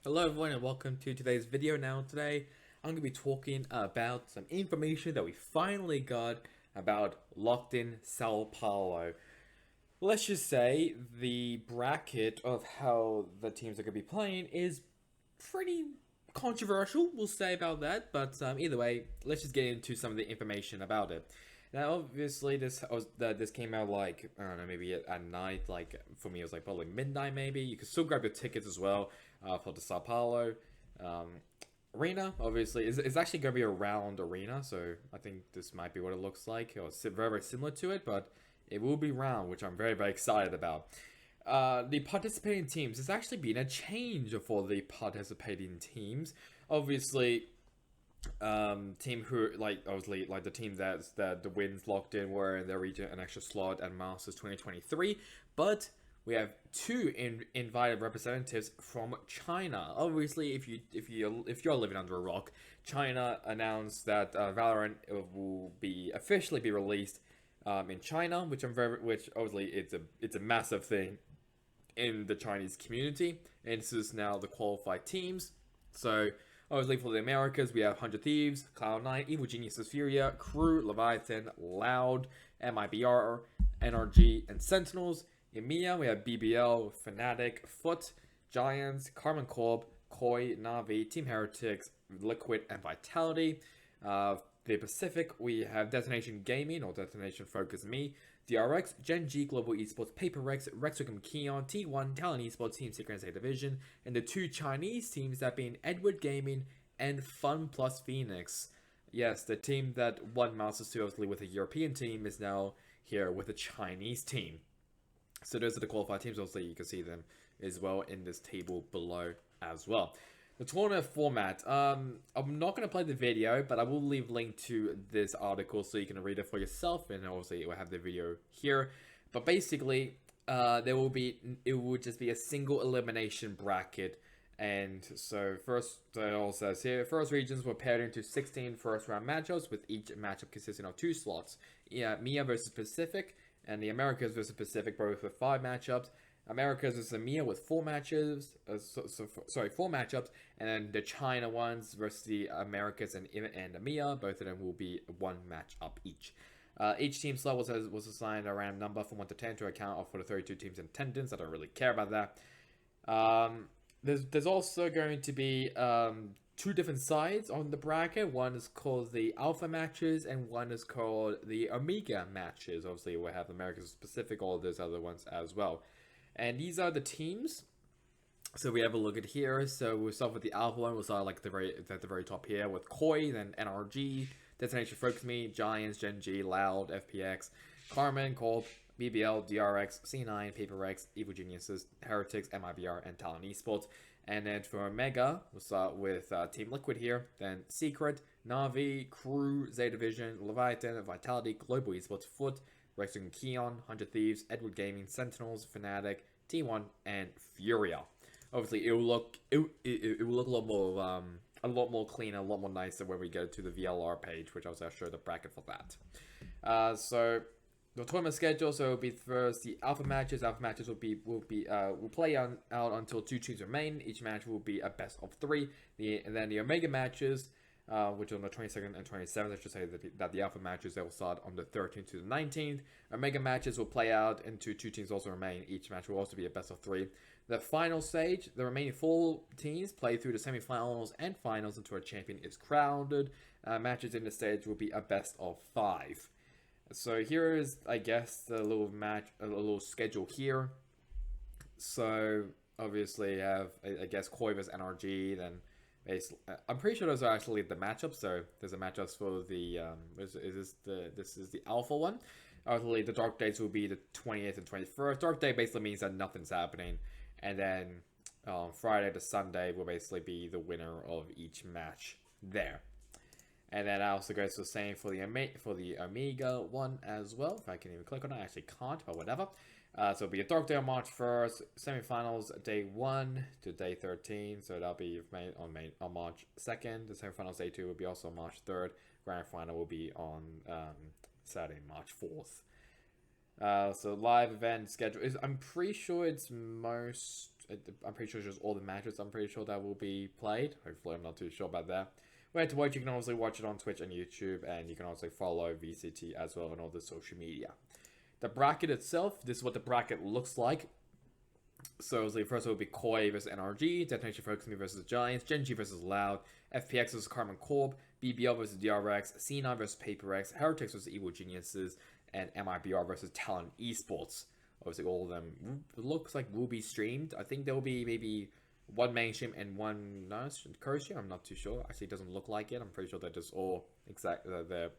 Hello everyone and welcome to today's video. Today I'm going to be talking about some information that we finally got about locked in Sao Paulo. Let's just say the bracket of how the teams are going to be playing is pretty controversial, we'll say about that, but either way, let's just get into some of the information about it. Now, obviously, this came out like I don't know, maybe at night. Like for me, it was like probably midnight. Maybe you could still grab your tickets as well for the Sao Paulo um, arena. Obviously, it's actually going to be a round arena, so I think this might be what it looks like, or very very similar to it, but it will be round, which I'm very very excited about. The participating teams, there's actually been a change for the participating teams. Obviously, team who like obviously like the team that the wins locked in were in their region an extra slot at Masters 2023, but we have two invited representatives from China. Obviously, if you're living under a rock, China announced that Valorant will be officially be released in China, which obviously it's a massive thing in the Chinese community, and this is now the qualified teams. So obviously for the Americas, we have 100 Thieves, Cloud9, Evil Geniuses, Furia, Crew, Leviathan, Loud, MIBR, NRG, and Sentinels. In EMEA, we have BBL, Fnatic, Foot, Giants, Carmen Corp, Koi, Navi, Team Heretics, Liquid, and Vitality. The Pacific, we have Destination Gaming, or Destination Focus Me, DRX, Gen G Global Esports, PaperX, Rexicum Keon, T1, Talent Esports, Team Secret and Division, and the two Chinese teams that being Edward Gaming and Fun Plus Phoenix. Yes, the team that won Masters 2 obviously with a European team is now here with a Chinese team. So those are the qualified teams. Obviously, you can see them as well in this table below as well. The tournament format. I'm not going to play the video, but I will leave a link to this article so you can read it for yourself, and obviously it will have the video here. But basically, it will just be a single elimination bracket. And so it all says here, first regions were paired into 16 first round matchups, with each matchup consisting of 2 slots. EMEA versus Pacific, and the Americas versus Pacific, both with 5 matchups. Americas versus EMEA with 4 matches. 4 matchups, and then the China ones versus the Americas and EMEA. Both of them will be 1 match up each. Each team slot was assigned a random number from 1 to 10 to account for the 32 teams in attendance. I don't really care about that. There's also going to be 2 different sides on the bracket. One is called the Alpha matches, and one is called the Omega matches. Obviously, we'll have Americas Pacific, all of those other ones as well. And these are the teams. So we have a look at here. So we'll start with the Alpha one. We'll start like at the very top here with Koi, then NRG, Destination Focus Me, Giants, Gen G, Loud, FPX, Carmen, Corp, BBL, DRX, C9, PaperX, Evil Geniuses, Heretics, MIBR, and Talent Esports. And then for Omega, we'll start with Team Liquid here, then Secret, Navi, Crew, Zeta Division, Leviathan, Vitality, Global Esports, Foot, Rexington Keon, 100 Thieves, Edward Gaming, Sentinels, Fnatic, T1, and Furia. Obviously, it will look a lot more clean, a lot more nicer when we go to the VLR page, which I'll show the bracket for that. So the tournament schedule, so it'll be first the alpha matches. Alpha matches will play out until 2 teams remain. Each match will be a best of 3. And then the omega matches, which are on the 22nd and 27th. I should say that the alpha matches, they will start on the 13th to the 19th. Omega matches will play out into 2 teams also remain. Each match will also be a best of 3. The final stage, the remaining 4 teams play through the semifinals and finals until a champion is crowned. Matches in the stage will be a best of 5. So here is, I guess, the little little schedule here. So obviously you have, I guess, Koi vs NRG. Then I'm pretty sure those are actually the matchups. So there's a matchups for the this is the alpha one. Obviously the dark days will be the 20th and 21st. Dark day basically means that nothing's happening, and then Friday to Sunday will basically be the winner of each match there. And then I also goes the same for the Omega one as well. If I can even click on it, I actually can't, but whatever. So it'll be a dark day on March 1st, semifinals day 1 to day 13. So that'll be on March 2nd. The semifinals day 2 will be also on March 3rd. Grand final will be on Saturday, March 4th. So live event schedule is, I'm pretty sure it's most I'm pretty sure it's just all the matches. I'm pretty sure that will be played. Hopefully, I'm not too sure about that. Where to watch, you can obviously watch it on Twitch and YouTube, and you can also follow VCT as well on all the social media. The bracket itself, this is what the bracket looks like. So obviously, first it will be Koi versus NRG, Detonation Focus Me versus Giants, Genji versus Loud, FPX versus Carmen Corp, BBL versus DRX, C9 versus PaperX, Heretics versus Evil Geniuses, and MIBR versus Talent Esports. Obviously, all of them looks like will be streamed. I think there will be maybe one mainstream and one co-stream. I'm not too sure. Actually, it doesn't look like it. I'm pretty sure they're just all exactly. They're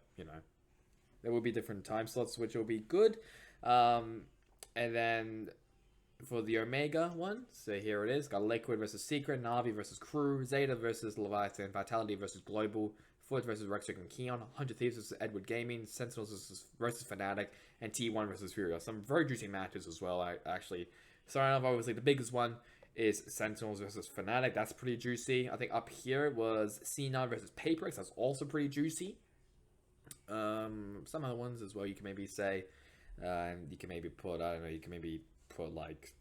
there will be different time slots, which will be good. And then for the Omega one, so here it is. Got Liquid versus Secret, Navi versus Crew, Zeta versus Leviathan, Vitality versus Global, Foot versus Rexric and Keon, 100 Thieves versus Edward Gaming, Sentinels versus Fnatic, and T1 versus Furious. Some very juicy matches as well, actually. Starting off, obviously, the biggest one is Sentinels versus Fnatic. That's pretty juicy. I think up here was C9 versus PaperX. That's also pretty juicy. Some other ones as well, you can maybe say. And you can maybe put, I don't know, you can maybe put like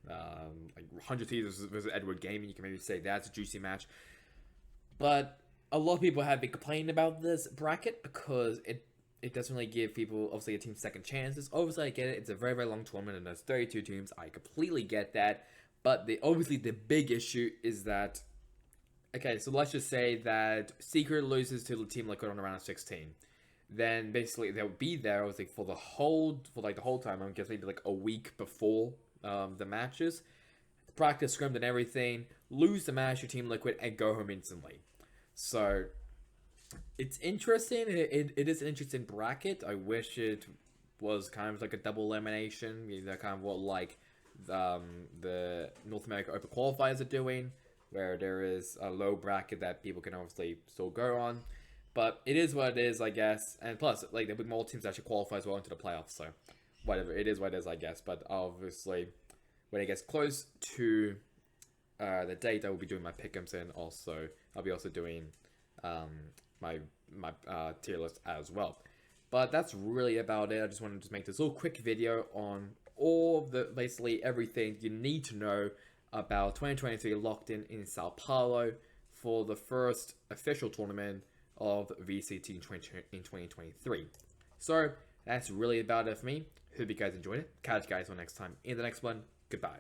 100 Thieves versus Edward Gaming. You can maybe say that's a juicy match. But a lot of people have been complaining about this bracket because it doesn't really give people, obviously, a team second chances. Obviously, I get it. It's a very, very long tournament and there's 32 teams. I completely get that. But obviously, the big issue is that, okay, so let's just say that Secret loses to the Team Liquid on round of 16. Then basically they'll be there, obviously, for the whole time. I guess maybe like a week before the matches, practice scrims and everything, lose the match to Team Liquid and go home instantly. So it's interesting. It is an interesting bracket. I wish it was kind of like a double elimination. You know, kind of what like the North America Open qualifiers are doing, where there is a low bracket that people can obviously still go on. But it is what it is, I guess. And plus, like, there'll be more teams that actually qualify as well into the playoffs. So, whatever. It is what it is, I guess. But obviously, when it gets close to the date, I will be doing my pick'ems, and also I'll be also doing my tier list as well. But that's really about it. I just wanted to make this little quick video on all the, basically everything you need to know about 2023 locked in Sao Paulo for the first official tournament of VCT in 2023. So that's really about it for me. Hope you guys enjoyed it. Catch you guys on next time in the next one. Goodbye.